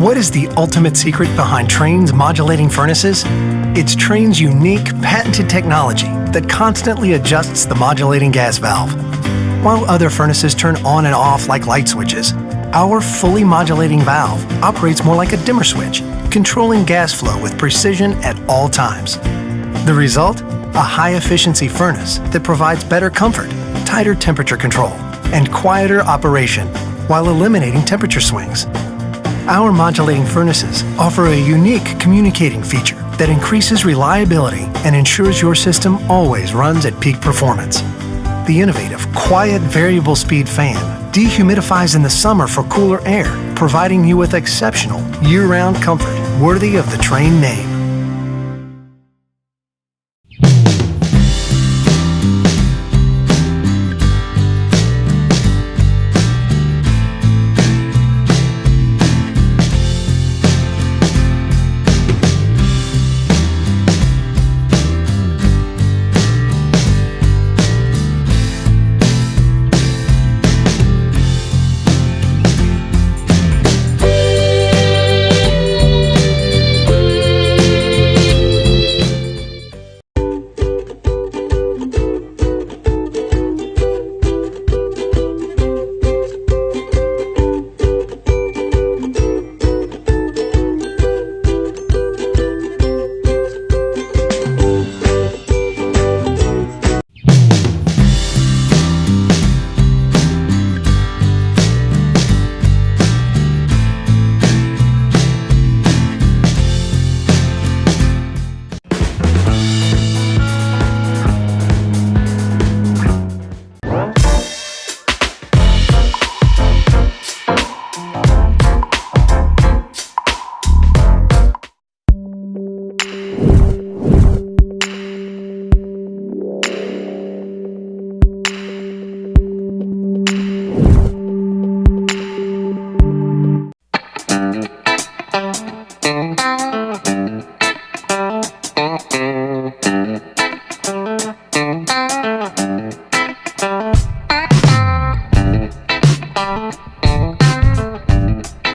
What is the ultimate secret behind Trane's modulating furnaces? It's Trane's unique, patented technology that constantly adjusts the modulating gas valve. While other furnaces turn on and off like light switches, our fully modulating valve operates more like a dimmer switch, controlling gas flow with precision at all times. The result? A high-efficiency furnace that provides better comfort, tighter temperature control, and quieter operation while eliminating temperature swings. Our modulating furnaces offer a unique communicating feature that increases reliability and ensures your system always runs at peak performance. The innovative, quiet, variable speed fan dehumidifies in the summer for cooler air, providing you with exceptional, year-round comfort worthy of the Trane name.